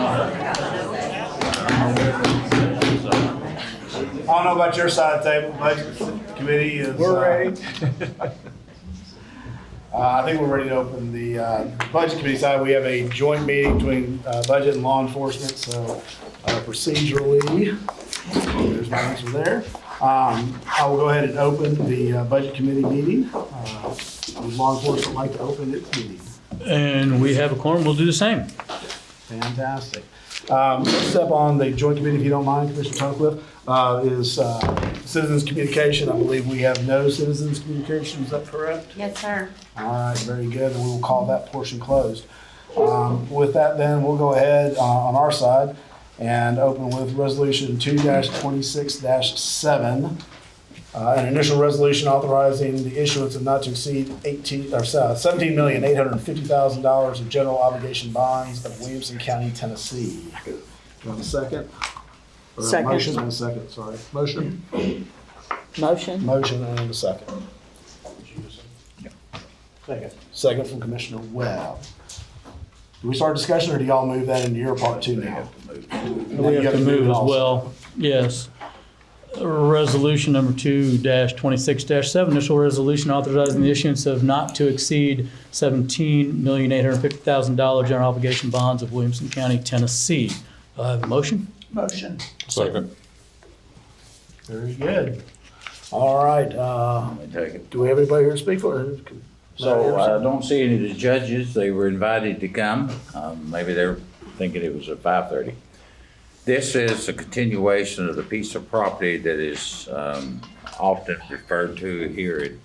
I don't know about your side of the table, budget committee is. We're ready. I think we're ready to open the budget committee side. We have a joint meeting between budget and law enforcement, so procedurally, there's my answer there. I will go ahead and open the budget committee meeting. Would law enforcement like to open its meeting? And we have a quorum, we'll do the same. Fantastic. First step on the joint committee, if you don't mind, Commissioner Tunnicliffe, is citizens communication. I believe we have no citizens communication, is that correct? Yes, sir. All right, very good, and we will call that portion closed. With that then, we'll go ahead on our side and open with resolution 2-26-7. An initial resolution authorizing the issuance of not to exceed $17,850,000 of general obligation bonds of Williamson County, Tennessee. Do you have a second? Or a Second. Motion and a second, sorry. Motion? Motion. Motion and a second. Second from Commissioner Webb. Do we start discussion or do y'all move that into your part too now? We have to move as also. well, yes. Resolution number 2-26-7, initial resolution authorizing the issuance of not to exceed $17,850,000 general obligation bonds of Williamson County, Tennessee. Do I have a motion? Motion. Second. Very good. All right, Let me take it. do we have anybody here to speak for it? So I don't see any of the judges. They were invited to come. Maybe they're thinking it was at 5:30. This is a continuation of the piece of property that is often referred to here in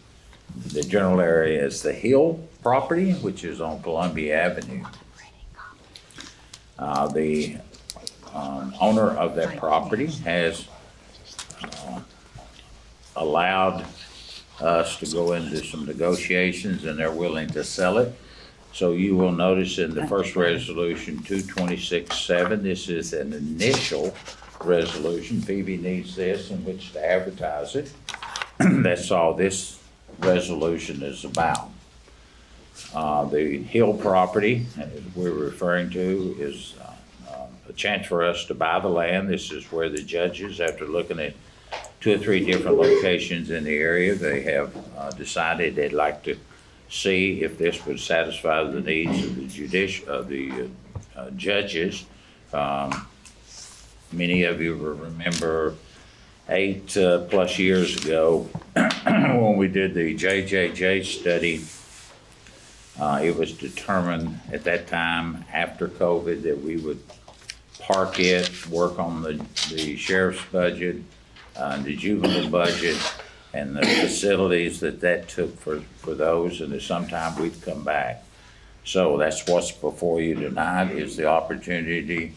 the general area as the Hill property, which is on Columbia Avenue. The owner of that property has allowed us to go into some negotiations and they're willing to sell it. So you will notice in the first resolution, 2-26-7, this is an initial resolution. Phoebe needs this in which to advertise it. That's all this resolution is about. The Hill property we're referring to is a chance for us to buy the land. This is where the judges, after looking at 2 or 3 different locations in the area, they have decided they'd like to see if this would satisfy the needs of the judges. Many of you will remember 8 plus years ago when we did the JJJ study. It was determined at that time after COVID that we would park it, work on the sheriff's budget, the juvenile budget, and the facilities that took for those, and that sometime we'd come back. So that's what's before you tonight, is the opportunity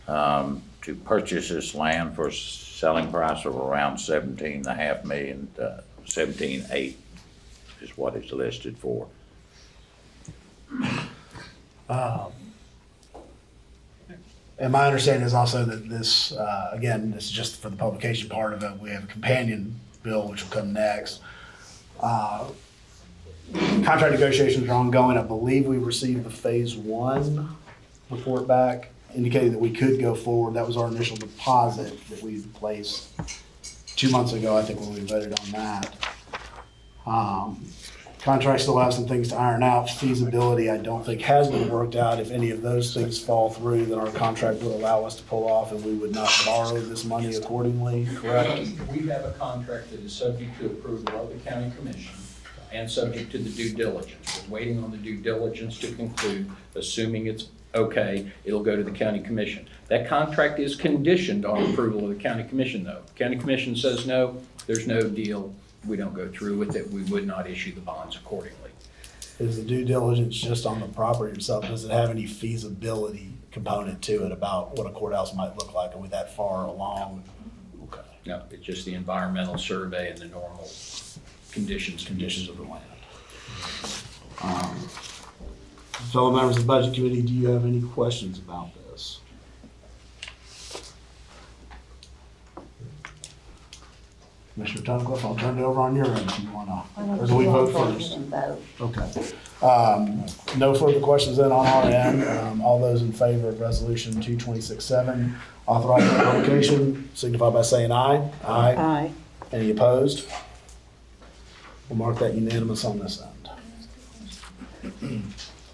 to purchase this land for a selling price of around $17.5 million, $17.8 is what it's listed for. And my understanding is also that this, again, this is just for the publication part of it. We have a companion bill which will come next. Contract negotiations are ongoing. I believe we received the phase 1 report back, indicating that we could go forward. That was our initial deposit that we placed 2 months ago, I think, when we voted on that. Contracts still have some things to iron out. Feasibility, I don't think, has been worked out. If any of those things fall through, then our contract would allow us to pull off and we would not borrow this money accordingly, correct? We have a contract that is subject to approval of the county commission and subject to the due diligence. We're waiting on the due diligence to conclude. Assuming it's okay, it'll go to the county commission. That contract is conditioned on approval of the county commission, though. County commission says no, there's no deal. We don't go through with it. We would not issue the bonds accordingly. Is the due diligence just on the property itself? Does it have any feasibility component to it about what a courthouse might look like? Are we that far along? Okay. No, it's just the environmental survey and the normal conditions Of the land. Fellow members of the Budget Committee, do you have any questions about this? Commissioner Tunnicliff, I'll turn it over on your end if you wanna, Why don't or do we you all vote go ahead first? and vote? Okay. No further questions then on our end. All those in favor of resolution 226-7, authorizing the publication, signify by saying aye. Aye. Aye. Any opposed? We'll mark that unanimous on this end.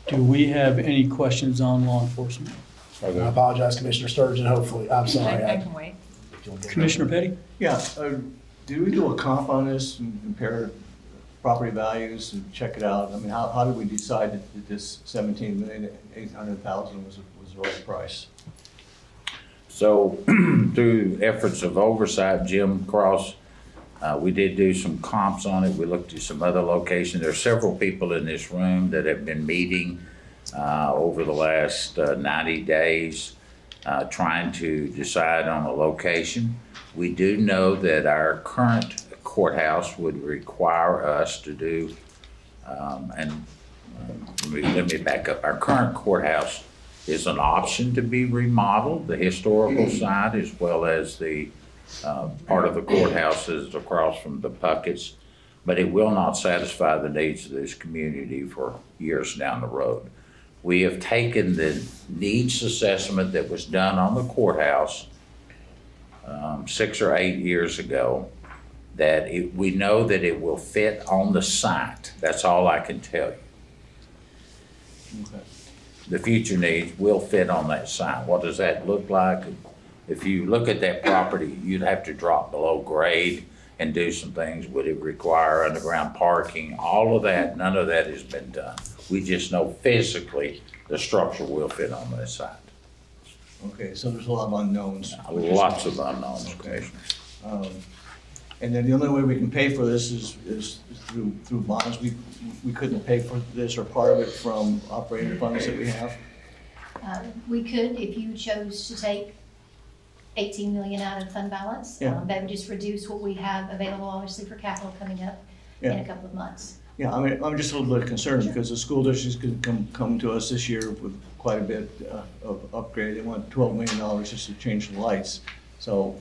Do we have any questions on law enforcement? I apologize, Commissioner Sturgeon, hopefully, I'm sorry. I can wait. Commissioner Petty? Yeah, do we do a comp on this and compare property values and check it out? I mean, how did we decide that this 17,800,000 was the right price? So through efforts of oversight, Jim Cross, we did do some comps on it. We looked at some other locations. There are several people in this room that have been meeting over the last 90 days trying to decide on a location. We do know that our current courthouse would require us to do, let me back up. Our current courthouse is an option to be remodeled, the historical side as well as the part of the courthouse is across from the Puckett's, but it will not satisfy the needs of this community for years down the road. We have taken the needs assessment that was done on the courthouse 6 or 8 years ago, that we know that it will fit on the site. That's all I can tell you. Okay. The future needs will fit on that site. What does that look like? If you look at that property, you'd have to drop below grade and do some things. Would it require underground parking? All of that, none of that has been done. We just know physically the structure will fit on that site. Okay, so there's a lot of unknowns. Lots of unknowns, Commissioner. And then the only way we can pay for this is through bonds. We couldn't pay for this or part of it from operating funds that we have. We could, if you chose to take 18 million out of fund balance. Yeah. That would just reduce what we have available, obviously, for capital coming up in Yeah. a couple of months. Yeah, I mean, I'm just a little bit concerned because the school district's could come to us this year with quite a bit of upgrade. They want $12 million just to change the lights. So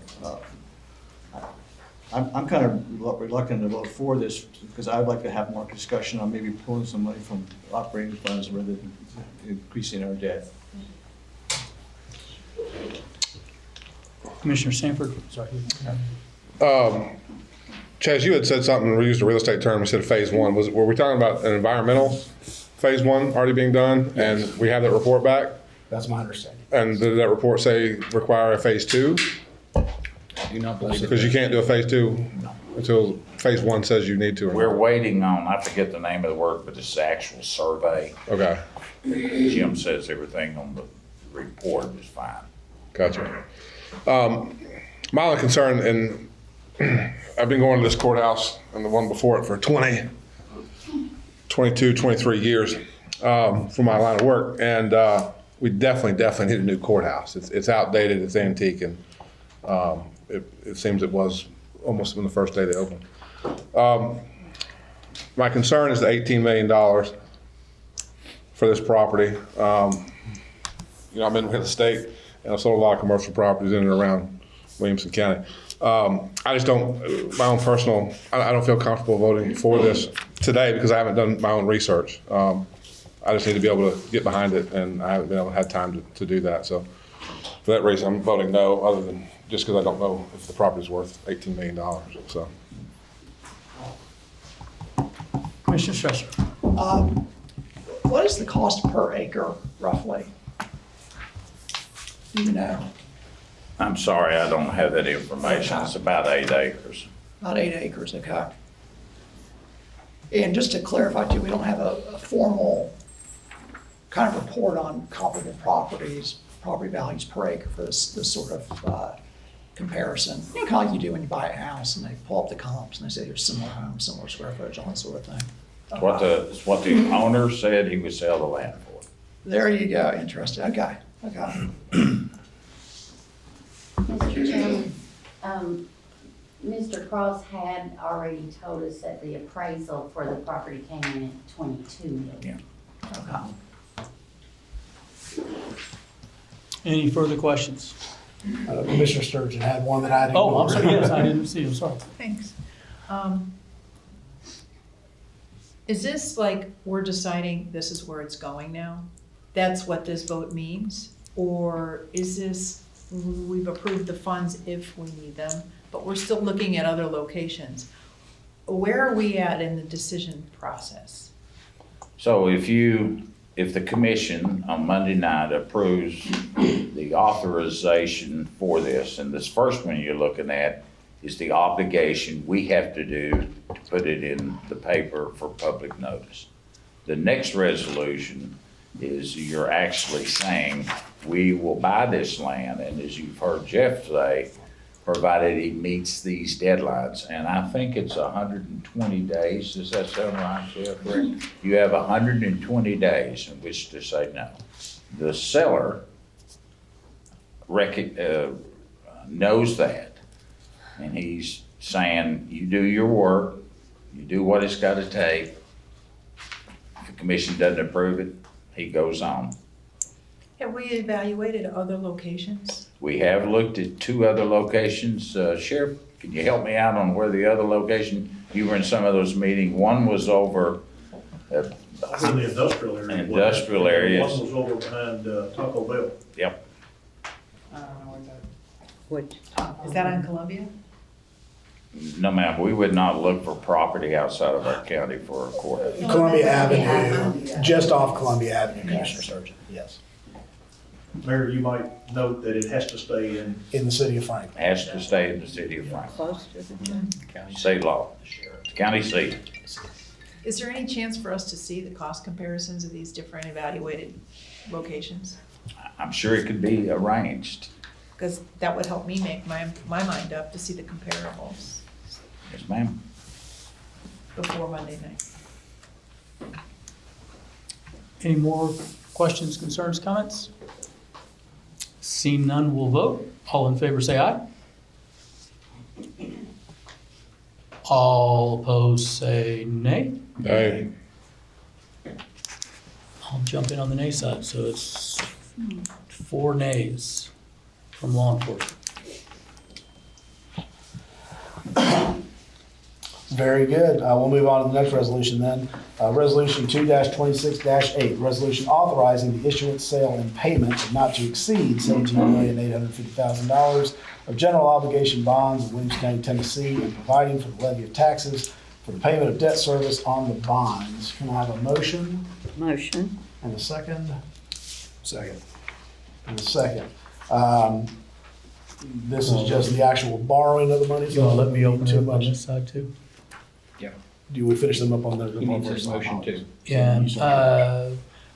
I'm kind of reluctant to vote for this because I'd like to have more discussion on maybe pulling some money from operating funds rather than increasing our debt. Commissioner Sanford? Sorry. Chaz, you had said something, we used a real estate term, we said phase one. Were we talking about an environmental phase one already being done? And we have that report back? That's my understanding. And did that report say require a phase two? I do not believe Because you can't do a phase two until phase one says you need to. We're waiting on, I forget the name of the work, but it's the actual survey. Okay, Jim says everything on the report is fine. gotcha. My only concern, and I've been going to this courthouse and the one before it for 20, 22, 23 years for my line of work. And we definitely need a new courthouse. It's outdated, it's antique, and it seems it was almost when the first day they opened. My concern is the $18 million for this property. I've been with the state and I've sold a lot of commercial properties in and around Williamson County. I just don't, my own personal, I don't feel comfortable voting for this today because I haven't done my own research. I just need to be able to get behind it, and I haven't been able to have time to do that. So for that reason, I'm voting no, other than just because I don't know if the property's worth $18 million. So. Commissioner Stresser? What is the cost per acre roughly? Do you know? I'm sorry, I don't have that information. It's about 8 acres. About 8 acres, okay. And just to clarify too, we don't have a formal kind of report on comparable properties, property values per acre for this sort of comparison. You know, kind of like you do when you buy a house and they pull up the comps and they say there's similar homes, similar square footage, all that sort of thing. What the owner said he would sell the land for. There you go, interesting, okay. Mr. Chairman, Mr. Cross had already told us that the appraisal for the property came in at 22 million. Okay. Any further questions? Commissioner Sturgeon had one that I didn't. Oh, I'm sorry, yes, I didn't see, I'm sorry. Thanks. Is this like, we're deciding this is where it's going now? That's what this vote means? Or is this, we've approved the funds if we need them, but we're still looking at other locations? Where are we at in the decision process? So if the commission on Monday night approves the authorization for this, and this first one you're looking at is the obligation we have to do to put it in the paper for public notice. The next resolution is you're actually saying, we will buy this land, and as you've heard Jeff say, provided he meets these deadlines. And I think it's 120 days, does that sound right, Jeff? Correct. You have 120 days in which to say no. The seller knows that, and he's saying, you do your work, you do what it's gotta take. If the commission doesn't approve it, he goes on. Have we evaluated other locations? We have looked at 2 other locations. Sheriff, can you help me out on where the other location, you were in some of those meetings, one was over In the industrial area. Industrial areas. One was over behind Taco Bell. Yep. I don't know where that. Which, Is that on Columbia? No, ma'am, we would not look for property outside of our county for a court. Columbia Avenue, just off Columbia Avenue, Commissioner Sturgeon, yes, Mayor, you might note that it has to stay in. in the city of Franklin. Has to stay in the city of Franklin. close to the judge. State law, county seat. Is there any chance for us to see the cost comparisons of these different evaluated locations? I'm sure it could be arranged. Because that would help me make my mind up to see the comparables Yes, ma'am. before Monday night. Any more questions, concerns, comments? Seeing none, we'll vote. All in favor, say aye. All opposed, say nay. Hey, I'll jump in on the nay side, so it's 4 nays from law enforcement. Very good. We'll move on to the next resolution then. Resolution 2-26-8, resolution authorizing the issuance, sale, and payment of not to exceed $17,850,000 of general obligation bonds of Williamson County, Tennessee, and providing for the levy of taxes for the payment of debt service on the bonds. Can I have a motion Motion. and a second? Second. And a second. This is just the actual borrowing of the money. You want to let me open it Too up on much. this side too? Do we finish them up on the? He needs his motion too. Yeah,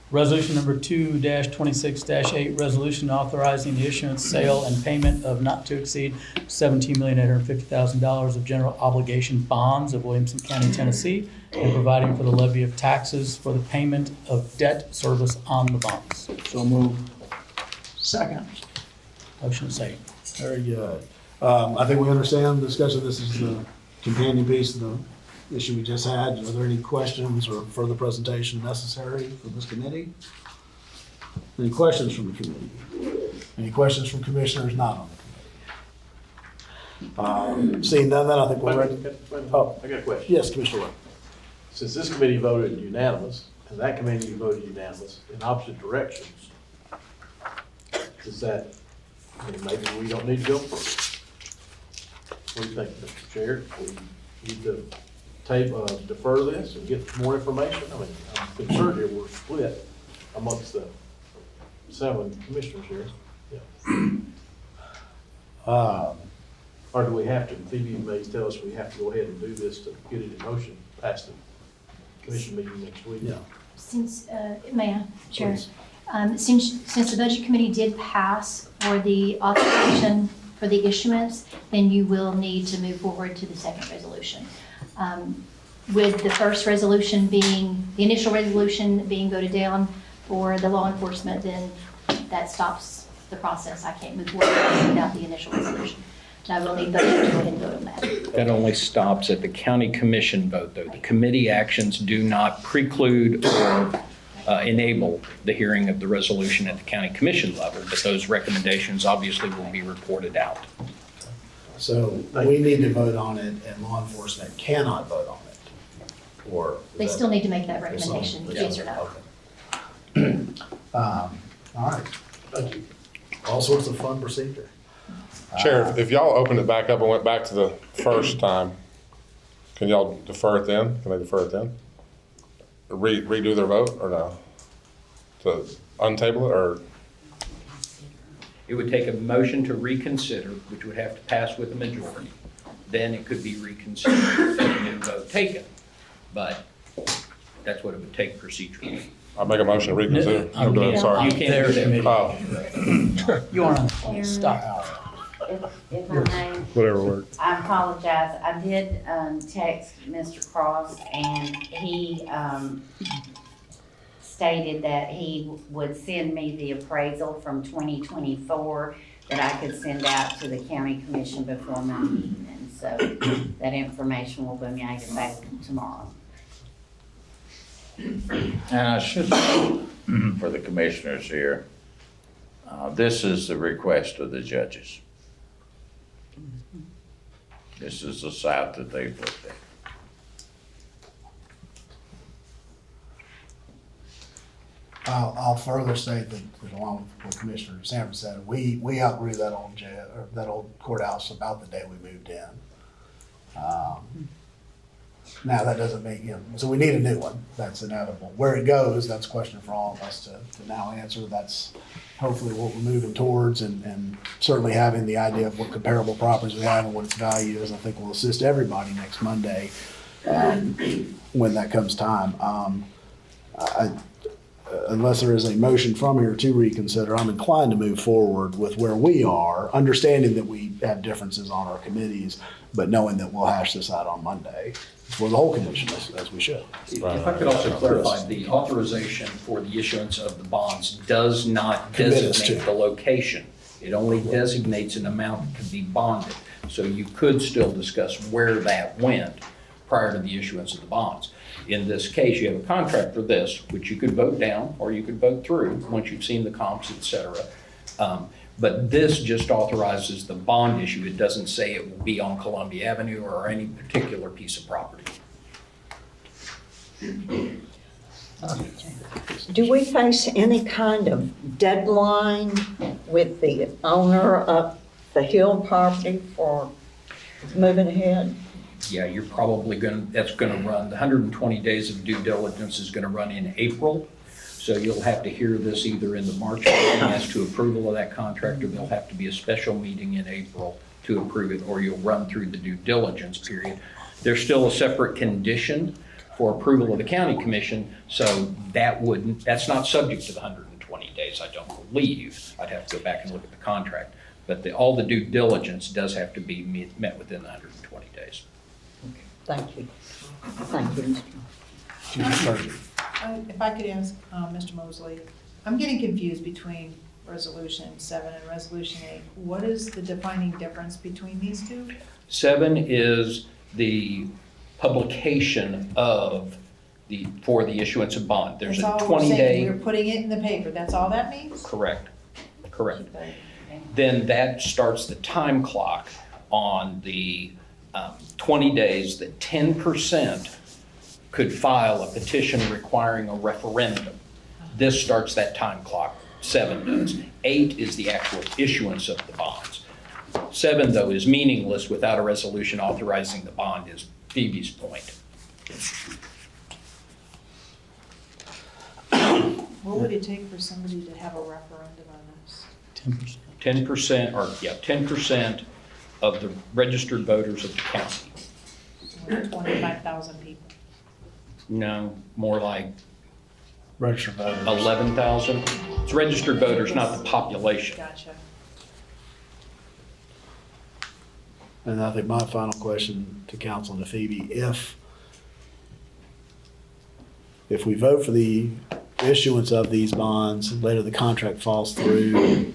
resolution number 2-26-8, resolution authorizing the issuance, sale, and payment of not to exceed $17,850,000 of general obligation bonds of Williamson County, Tennessee, and providing for the levy of taxes for the payment of debt service on the bonds. So move. Second. Motion is second. Very good. I think we understand the discussion. This is the companion piece of the issue we just had. Are there any questions or further presentation necessary for this committee? Any questions from the committee? Any questions from commissioners not on the committee? Seeing none, then I think we're ready. Oh, I got a question. yes, Commissioner Webb. Since this committee voted unanimous, and that committee voted unanimous in opposite directions, does that, maybe we don't need to go further? What do you think, Mr. Chair? We need to defer this and get more information? I mean, I'm concerned here, we're split amongst the 7 commissioners here. Or do we have to, Phoebe may tell us we have to go ahead and do this to get it in motion past the commission meeting next week? Yeah. Since, may I, Chair? Since the Budget Committee did pass for the authorization for the issuance, then you will need to move forward to the second resolution. With the first resolution being, the initial resolution being voted down for the law enforcement, then that stops the process. I can't move forward without the initial resolution. So I will need Budget to go ahead and vote on that. That only stops at the county commission vote, though. The committee actions do not preclude or enable the hearing of the resolution at the county commission level, but those recommendations obviously will be reported out. So we need to vote on it and law enforcement cannot vote on it? Or? They still need to make that recommendation, yes or no. Okay. All right. Thank you. All sorts of fun procedure. Chair, if y'all opened it back up and went back to the first time, can y'all defer it then? Can they defer it then? Redo their vote or no? To untable it or? It would take a motion to reconsider, which would have to pass with a majority. Then it could be reconsidered and a new vote taken. But that's what it would take procedurally. I'll make a motion to reconsider. I'm I'm sorry. You can't do that. Oh, You are on the phone. Stop. If I may, whatever works. I apologize. I did text Mr. Cross, and he stated that he would send me the appraisal from 2024 that I could send out to the county commission before my meeting. And so that information will be made available tomorrow. And I should say, for the commissioners here, this is the request of the judges. This is the site that they've looked at. I'll further state that, along with what Commissioner Sanford said, we outgrew that old jail, or that old courthouse about the day we moved in. Now, that doesn't mean, so we need a new one. That's inevitable. Where it goes, that's a question for all of us to now answer. That's hopefully what we're moving towards, and certainly having the idea of what comparable properties we have and what its value is, I think will assist everybody next Monday when that comes time. Unless there is a motion from here to reconsider, I'm inclined to move forward with where we are, understanding that we have differences on our committees, but knowing that we'll hash this out on Monday for the whole commission, as we should. If I could also clarify, the authorization for the issuance of the bonds does not Commit us designate to. the location. It only designates an amount that can be bonded. So you could still discuss where that went prior to the issuance of the bonds. In this case, you have a contract for this, which you could vote down or you could vote through once you've seen the comps, et cetera. But this just authorizes the bond issue. It doesn't say it will be on Columbia Avenue or any particular piece of property. Do we face any kind of deadline with the owner of the Hill property for moving ahead? Yeah, you're probably that's gonna run, the 120 days of due diligence is gonna run in April. So you'll have to hear this either in the March meeting as to approval of that contract, or there'll have to be a special meeting in April to approve it, or you'll run through the due diligence period. There's still a separate condition for approval of the county commission, so that's not subject to the 120 days, I don't believe. I'd have to go back and look at the contract. But all the due diligence does have to be met within the 120 days. Thank you. Thank you, Mr. If I could ask Mr. Mosley, I'm getting confused between Resolution 7 and Resolution 8. What is the defining difference between these two? 7 is the publication of for the issuance of bond. There's a That's all we're saying, 20-day. we're putting it in the paper, that's all that means? Correct. Then that starts the time clock on the 20 days that 10% could file a petition requiring a referendum. This starts that time clock, 7 does. 8 is the actual issuance of the bonds. 7, though, is meaningless without a resolution authorizing the bond, is Phoebe's point. What would it take for somebody to have a referendum on this? 10%. 10% of the registered voters of the county. 25,000 people. No, more like Registered voters. 11,000. It's registered voters, not the population. Gotcha. And I think my final question to council and to Phoebe, if we vote for the issuance of these bonds, later the contract falls through,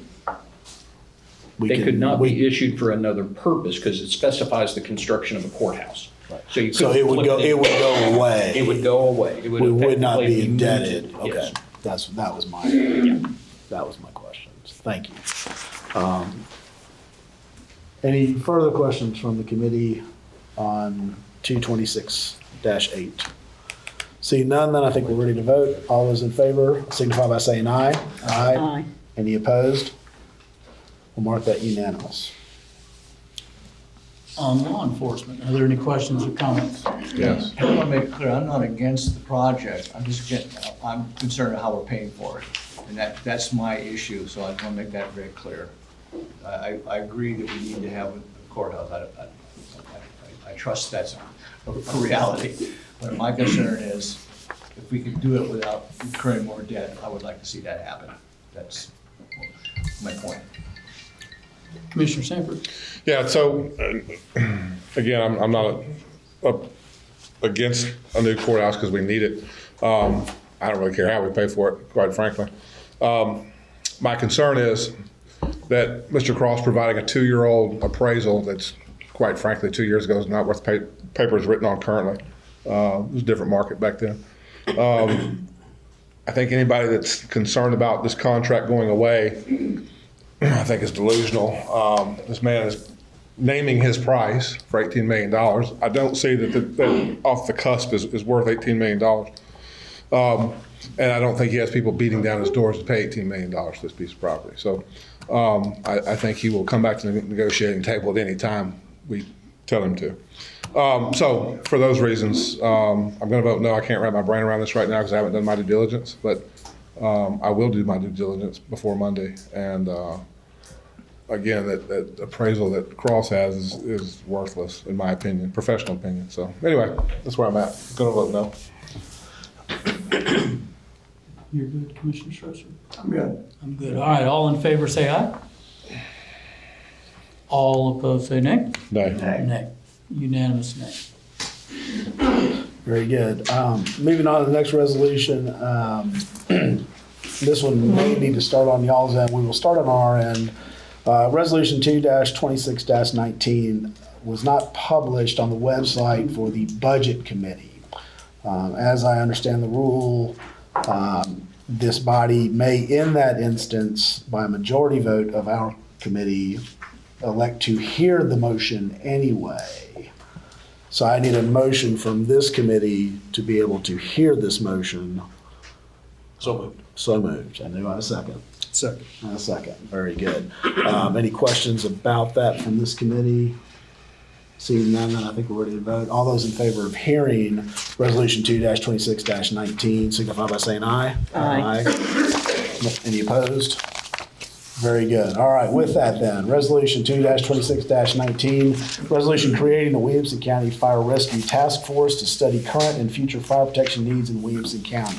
They could not be issued for another purpose because it specifies the construction of a courthouse. So you So couldn't it would flip go, it would go away. It would go away. It We would not effectively be indebted. mooted. Okay, Yes. that was my, that was my question. Thank you. Any further questions from the committee on 226-8? Seeing none, then I think we're ready to vote. All those in favor signify by saying aye. Aye. Any opposed? We'll mark that unanimous. On law enforcement, are there any questions or comments? Yes. I want to make it clear, I'm not against the project, I'm concerned about how we're paying for it. And that's my issue, so I want to make that very clear. I agree that we need to have a courthouse. I trust that's a reality. But my concern is, if we could do it without incurring more debt, I would like to see that happen. That's my point. Commissioner Sanford? Yeah, so, again, I'm not against a new courthouse because we need it. I don't really care how we pay for it, quite frankly. My concern is that Mr. Cross providing a 2-year-old appraisal that's, quite frankly, 2 years ago is not worth the paper it's written on currently. It was a different market back then. I think anybody that's concerned about this contract going away, I think is delusional. This man is naming his price for $18 million. I don't see that off the cusp is worth $18 million. And I don't think he has people beating down his doors to pay $18 million for this piece of property. So I think he will come back to the negotiating table at any time we tell him to. So for those reasons, I'm going to vote no. I can't wrap my brain around this right now because I haven't done my due diligence, but I will do my due diligence before Monday. And again, that appraisal that Cross has is worthless, in my opinion, professional opinion. So anyway, that's where I'm at. Going to vote no. You're good, Commissioner Stroser? I'm good. I'm good. All right, all in favor, say aye. All opposed, say nay. No. Nay. Unanimous nay. Very good. Moving on to the next resolution. This one may need to start on y'all's end. We will start on our end. Resolution 2-26-19 was not published on the website for the Budget Committee. As I understand the rule, this body may, in that instance, by a majority vote of our committee, elect to hear the motion anyway. So I need a motion from this committee to be able to hear this motion. So moved. So moved. And do I have a second? Second. And a second. Very good. Any questions about that from this committee? Seeing none, then I think we're ready to vote. All those in favor of hearing Resolution 2-26-19 signify by saying aye. Aye. Any opposed? Very good. All right, with that then, Resolution 2-26-19, resolution creating the Williamson County Fire Rescue Task Force to study current and future fire protection needs in Williamson County.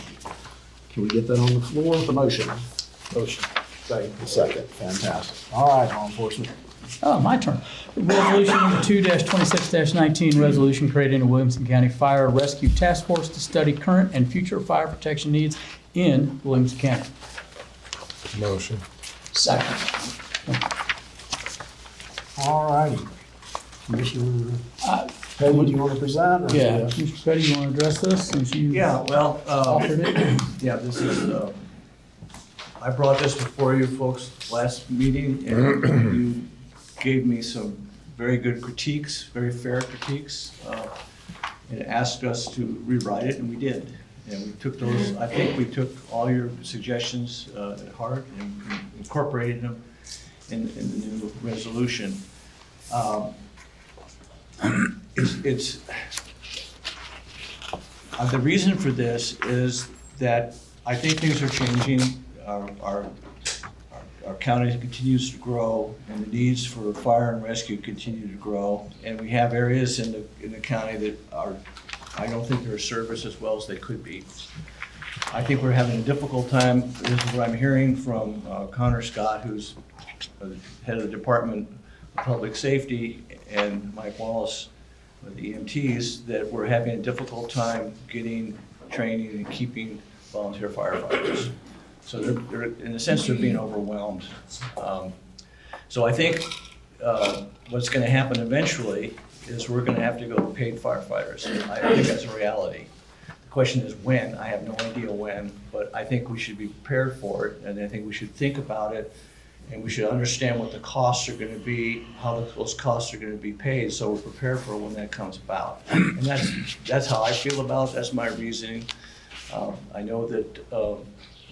Can we get that on the floor with a motion? Motion. Second. Second, fantastic. All right, law enforcement. Oh, my turn. Resolution number 2-26-19, resolution creating a Williamson County Fire Rescue Task Force to study current and future fire protection needs in Williamson County. Motion. Second. All righty. Commissioner Petty, do you want to present? or- Yeah, Mr. Petty, you want to address this since you Yeah, well, offered it? yeah, this is, I brought this before you folks last meeting, and you gave me some very good critiques, very fair critiques, and asked us to rewrite it, and we did. And we took those, I think we took all your suggestions at heart and incorporated them in the new resolution. The reason for this is that I think things are changing. Our county continues to grow, and the needs for fire and rescue continue to grow. And we have areas in the county that are, I don't think they're serviced as well as they could be. I think we're having a difficult time. This is what I'm hearing from Connor Scott, who's the head of the Department of Public Safety, and Mike Wallace with the EMTs, that we're having a difficult time getting training and keeping volunteer firefighters. So they're in a sense, they're being overwhelmed. So I think what's going to happen eventually is we're gonna have to go to paid firefighters. I think that's a reality. The question is when. I have no idea when, but I think we should be prepared for it, and I think we should think about it, and we should understand what the costs are gonna be, how those costs are gonna be paid, so we're prepared for when that comes about. And that's how I feel about it, that's my reasoning. I know that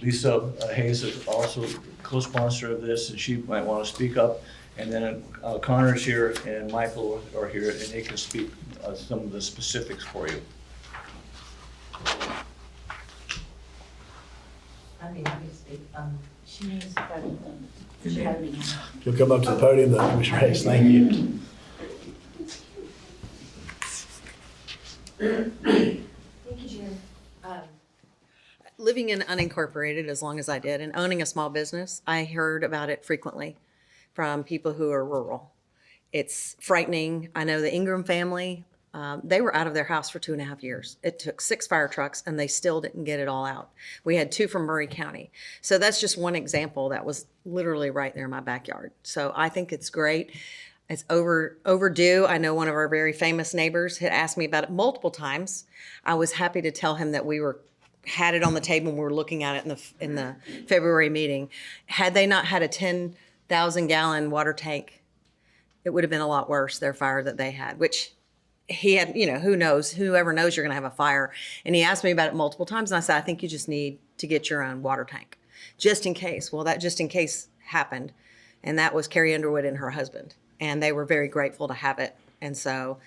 Lisa Hayes is also co-sponsor of this, and she might wanna speak up. And then Connor's here and Michael are here, and they can speak some of the specifics for you. I'd be happy to speak. She needs to go to Jody. You'll come up to the podium, though, Commissioner Hayes. Thank you. Thank you, Chair. Living in unincorporated as long as I did and owning a small business, I heard about it frequently from people who are rural. It's frightening. I know the Ingram family, they were out of their house for 2.5 years. It took 6 fire trucks and they still didn't get it all out. We had 2 from Murray County. So that's just one example that was literally right there in my backyard. So I think it's great. It's overdue. I know one of our very famous neighbors had asked me about it multiple times. I was happy to tell him that we had it on the table and we were looking at it in the February meeting. Had they not had a 10,000-gallon water tank, it would have been a lot worse, their fire that they had, which he had, whoever knows you're gonna have a fire. And he asked me about it multiple times and I said, I think you just need to get your own water tank, just in case. Well, that just in case happened. And that was Carrie Underwood and her husband. And they were very grateful to have it. And so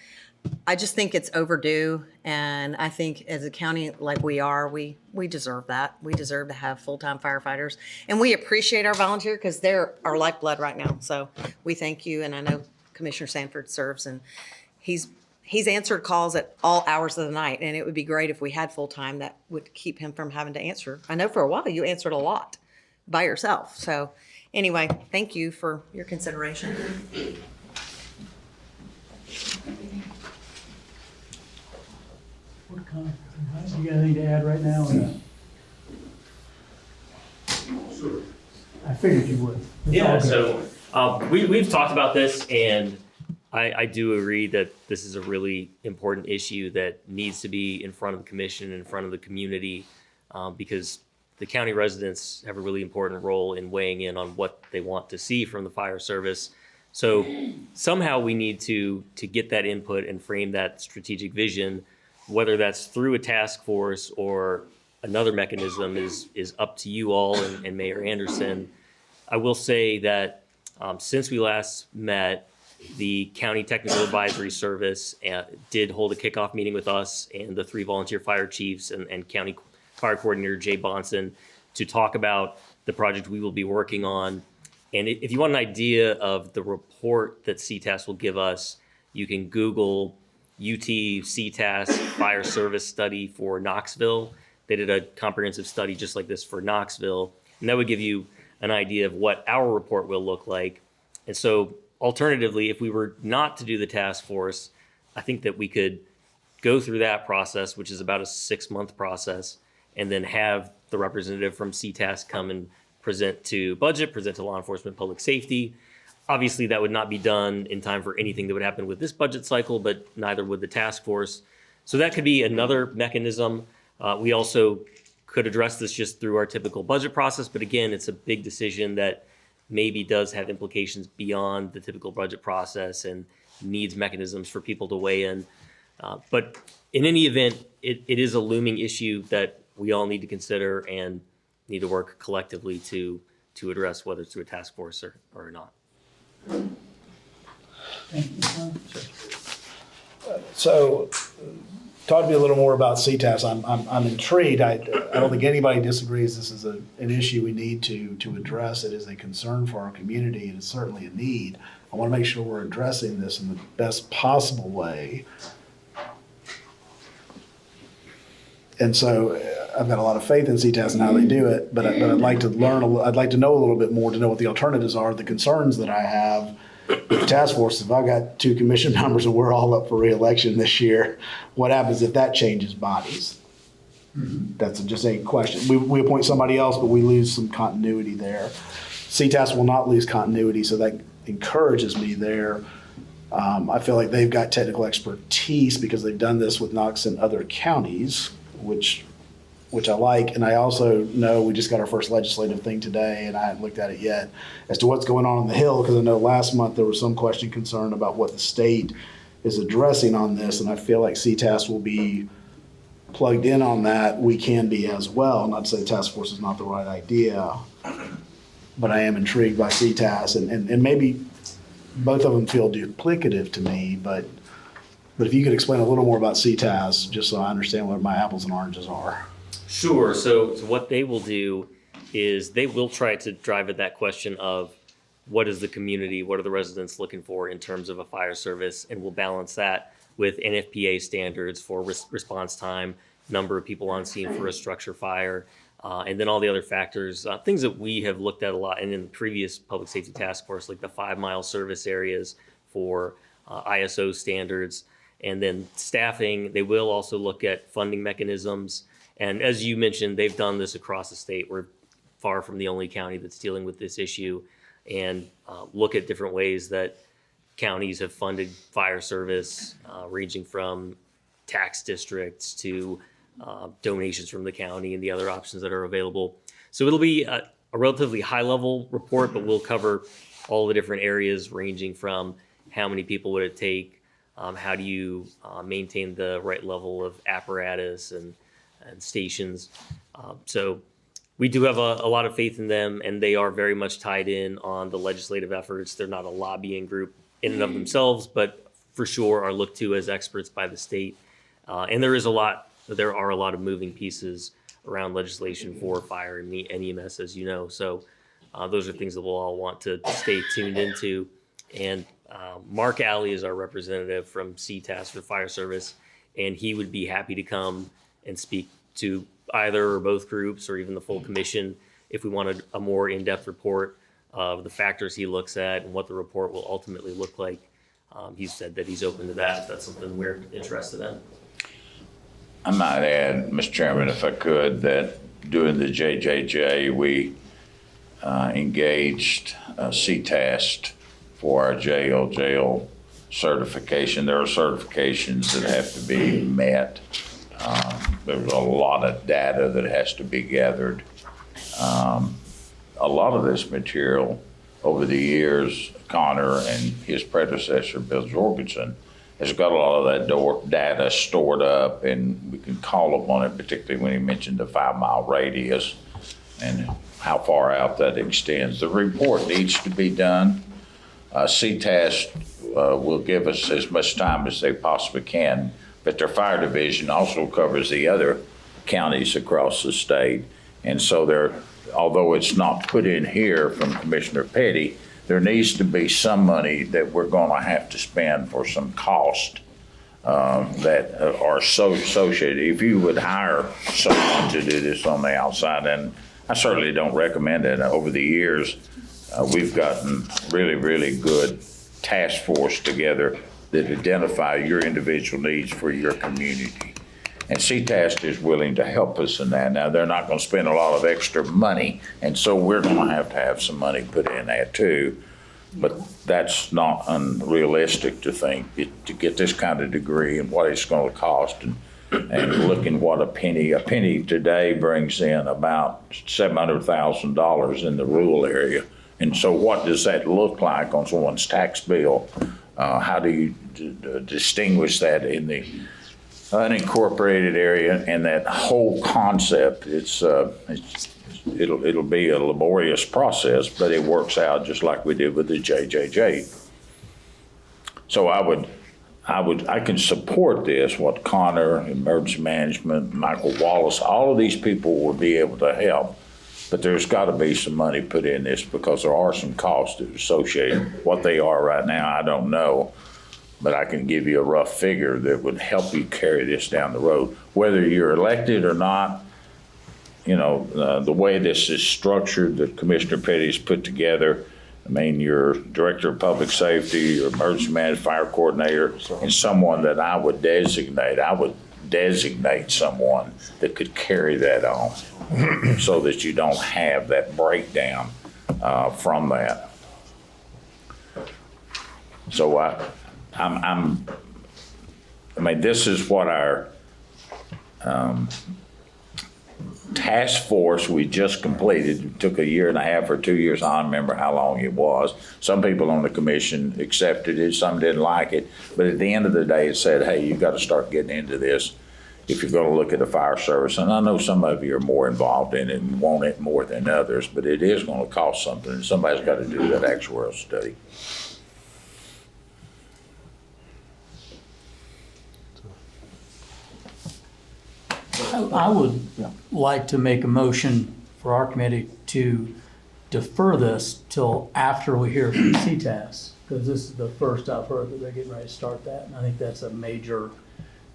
I just think it's overdue. And I think as a county like we are, we deserve that. We deserve to have full-time firefighters. And we appreciate our volunteer because they're our lifeblood right now. So we thank you. And I know Commissioner Sanford serves and he's answered calls at all hours of the night. And it would be great if we had full-time that would keep him from having to answer. I know for a while you answered a lot by yourself. So anyway, thank you for your consideration. What kind of, you got anything to add right now or not? Sure. I figured you would. It's Yeah, all good. so we've talked about this, and I do agree that this is a really important issue that needs to be in front of the commission, in front of the community, because the county residents have a really important role in weighing in on what they want to see from the fire service. So somehow we need to get that input and frame that strategic vision, whether that's through a task force or another mechanism is up to you all and Mayor Anderson. I will say that since we last met, the County Technical Advisory Service did hold a kickoff meeting with us and the 3 volunteer fire chiefs and County Fire Coordinator Jay Bonson to talk about the project we will be working on. And if you want an idea of the report that CTAS will give us, you can Google UT CTAS Fire Service Study for Knoxville. They did a comprehensive study just like this for Knoxville, and that would give you an idea of what our report will look like. And so alternatively, if we were not to do the task force, I think that we could go through that process, which is about a 6-month process, and then have the representative from CTAS come and present to budget, present to law enforcement, public safety. Obviously, that would not be done in time for anything that would happen with this budget cycle, but neither would the task force. So that could be another mechanism. We also could address this just through our typical budget process, but again, it's a big decision that maybe does have implications beyond the typical budget process and needs mechanisms for people to weigh in. But in any event, it is a looming issue that we all need to consider and need to work collectively to address, whether it's through a task force or not. Thank you, Tom. So, talk to me a little more about CTAS. I'm intrigued. I don't think anybody disagrees this is an issue we need to address. It is a concern for our community, and it's certainly a need. I want to make sure we're addressing this in the best possible way. And so I've got a lot of faith in CTAS and how they do it, but I'd like to I'd like to know a little bit more to know what the alternatives are. The concerns that I have with the task force, if I got 2 commission members and we're all up for re-election this year, what happens if that changes bodies? That's just a question. We appoint somebody else, but we lose some continuity there. CTAS will not lose continuity, so that encourages me there. I feel like they've got technical expertise because they've done this with Knox and other counties, which I like. And I also know we just got our first legislative thing today, and I haven't looked at it yet, as to what's going on the Hill, because I know last month there was some question, concern about what the state is addressing on this, and I feel like CTAS will be plugged in on that. We can be as well. Not to say the task force is not the right idea, but I am intrigued by CTAS, and maybe both of them feel duplicative to me, but if you could explain a little more about CTAS, just so I understand what my apples and oranges are. Sure. So what they will do is they will try to drive at that question of what is the community, what are the residents looking for in terms of a fire service, and we'll balance that with NFPA standards for response time, number of people on scene for a structure fire, and then all the other factors, things that we have looked at a lot, and in the previous public safety task force, like the 5-mile service areas for ISO standards, and then staffing. They will also look at funding mechanisms. And as you mentioned, they've done this across the state. We're far from the only county that's dealing with this issue, and look at different ways that counties have funded fire service, ranging from tax districts to donations from the county and the other options that are available. So it'll be a relatively high-level report, but we'll cover all the different areas, ranging from how many people would it take, how do you maintain the right level of apparatus and stations. So we do have a lot of faith in them, and they are very much tied in on the legislative efforts. They're not a lobbying group in and of themselves, but for sure are looked to as experts by the state. And there are a lot of moving pieces around legislation for fire and EMS, as you know. So those are things that we'll all want to stay tuned into. And Mark Alley is our representative from CTAS for Fire Service, and he would be happy to come and speak to either or both groups, or even the full commission, if we wanted a more in-depth report of the factors he looks at and what the report will ultimately look like. He's said that he's open to that if that's something we're interested in. I might add, Mr. Chairman, if I could, that during the JJJ, we engaged CTAS for our jail certification. There are certifications that have to be met. There's a lot of data that has to be gathered. A lot of this material over the years, Connor and his predecessor, Bill Jorgensen, has got a lot of that data stored up, and we can call upon it, particularly when he mentioned the 5-mile radius and how far out that extends. The report needs to be done. CTAS will give us as much time as they possibly can, but their fire division also covers the other counties across the state. And so although it's not put in here from Commissioner Petty, there needs to be some money that we're going to have to spend for some cost that are associated. If you would hire someone to do this on the outside, and I certainly don't recommend it. Over the years, we've gotten really, really good task force together that identify your individual needs for your community. And CTAS is willing to help us in that. Now, they're not going to spend a lot of extra money, and so we're going to have some money put in there too. But that's not unrealistic to think, to get this kind of degree and what it's going to cost, and looking what a penny today brings in about $700,000 in the rural area. And so what does that look like on someone's tax bill? How do you distinguish that in the unincorporated area? And that whole concept, it'll be a laborious process, but it works out just like we did with the JJJ. So I can support this, what Connor, Emergency Management, Michael Wallace, all of these people will be able to help. But there's got to be some money put in this, because there are some costs associated. What they are right now, I don't know, but I can give you a rough figure that would help you carry this down the road. Whether you're elected or not, the way this is structured, that Commissioner Petty's put together, I mean, your Director of Public Safety, your Emergency Management Fire Coordinator, and someone that I would designate someone that could carry that on so that you don't have that breakdown from that. So I mean, this is what our task force we just completed. It took a year and a half or 2 years. I don't remember how long it was. Some people on the commission accepted it, some didn't like it. But at the end of the day, it said, hey, you got to start getting into this if you're going to look at the fire service. And I know some of you are more involved in it and want it more than others, but it is going to cost something. And somebody's got to do that actuarial study. I would like to make a motion for our committee to defer this till after we hear from CTAS, because this is the first I've heard that they're getting ready to start that. And I think that's a major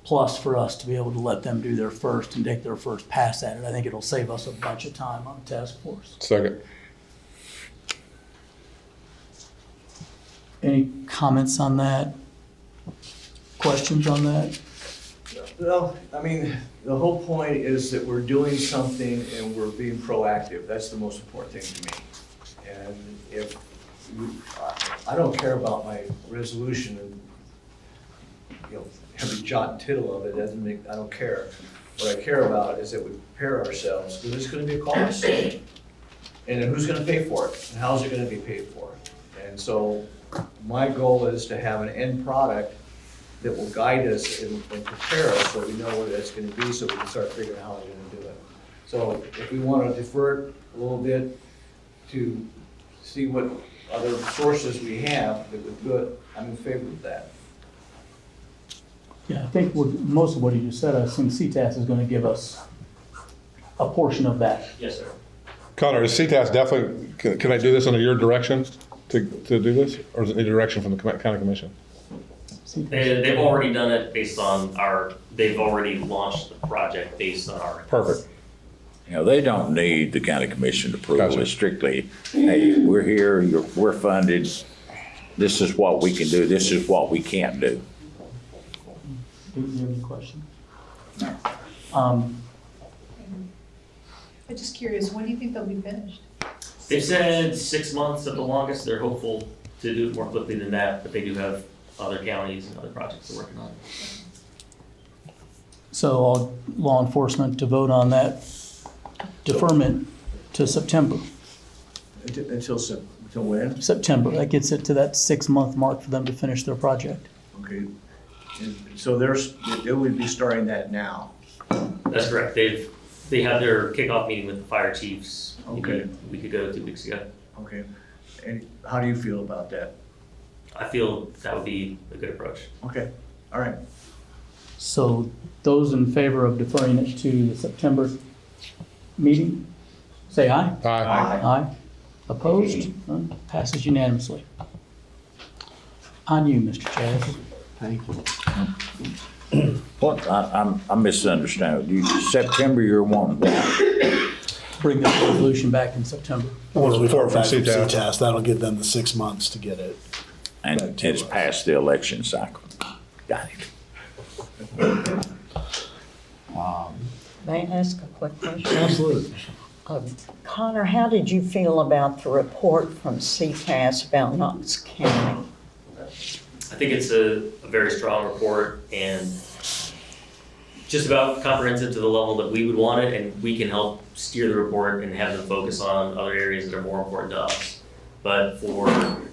plus for us to be able to let them do their first and take their first pass at it. I think it'll save us a bunch of time on the task force. Second. Any comments on that? Questions on that? Well, I mean, the whole point is that we're doing something and we're being proactive. That's the most important thing to me. And if, I don't care about my resolution and, you know, every jot and tittle of it doesn't make, I don't care. What I care about is that we prepare ourselves, because it's gonna be a cost. And then who's gonna pay for it? And how's it gonna be paid for? And so my goal is to have an end product that will guide us and prepare us so we know what it's gonna be, so we can start figuring out how we're gonna do it. So if we wanna defer it a little bit to see what other sources we have that would do it, I'm in favor of that. Yeah, I think most of what he just said, I assume CTAS is gonna give us a portion of that. Yes, sir. Connor, is CTAS definitely, can I do this under your direction to do this? Or is it any direction from the county commission? They've already done it based on they've already launched the project based on our. Perfect. You know, they don't need the county commission approval. Gotcha. It's strictly, hey, we're here, we're funded, this is what we can do, this is what we can't do. Do you have any questions? I'm just curious, when do you think they'll be finished? They've said 6 months at the longest. They're hopeful to do it more quickly than that, but they do have other counties and other projects they're working on. So all law enforcement to vote on that deferment to September. Until when? September, that gets it to that 6-month mark for them to finish their project. Okay. And so they would be starting that now. That's correct. They had their kickoff meeting with the fire chiefs maybe Okay. a week ago, 2 weeks ago. Okay. And how do you feel about that? I feel that would be a good approach. Okay, all right. So those in favor of deferring it to the September meeting, say aye. Aye. Aye. Opposed? None. Passes unanimously. On you, Mr. Chad. Thank you. What, I'm misunderstanding. September, you're wanting what? Bring the resolution back in September. Once we Report report from back from CTAS. CTAS, that'll give them the 6 months to get it. And it's past the election cycle. Got it. May I ask a quick question? Absolutely. Connor, how did you feel about the report from CTAS about Knox County? I think it's a very strong report and just about comprehensive to the level that we would want it, and we can help steer the report and have them focus on other areas that are more important to us. But for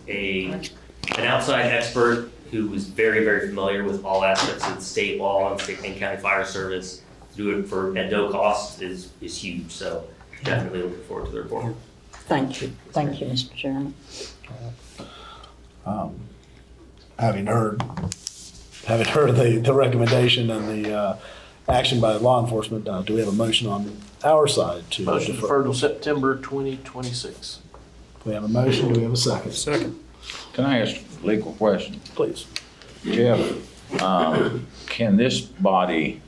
an outside expert who is very, very familiar with all aspects of state law and state and county fire service, to do it at no cost is huge. So definitely looking forward to the report. Thank you. Thank you, Mr. Chairman. Having heard the recommendation and the action by law enforcement, do we have a motion on our side to Motion defer? deferred till September 2026. We have a motion, do we have a second? Second. Can I ask a legal question? Please. Jeff, can this body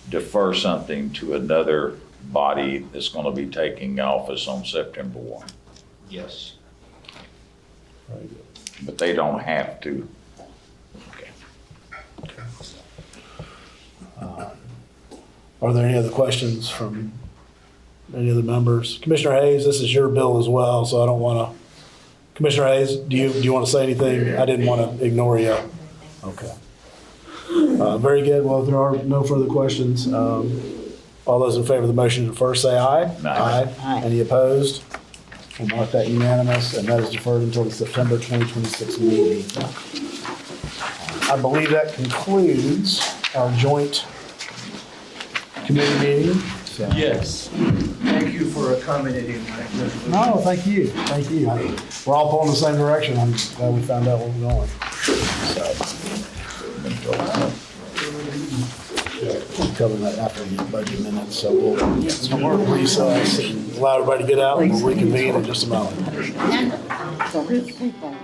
defer something to another body that's gonna be taking office on September 1? Yes. But they don't have to. Okay. Are there any other questions from any other members? Commissioner Hayes, this is your bill as well, so I don't want to. Commissioner Hayes, do you want to say anything? I didn't want to ignore you. Okay. Very good. Well, if there are no further questions, all those in favor of the motion to defer, say aye. Aye. Aye. Any opposed? We'll mark that unanimous, and that is deferred until the September 2026 meeting. I believe that concludes our joint committee meeting. So- Yes. Thank you for accommodating my resolution. No, thank you, thank you. We're all pulling the same direction. I'm glad we found out where we're going. We'll cover that after we get budget minutes, so we'll recess and allow everybody to get out, and we'll reconvene in just a moment. So these people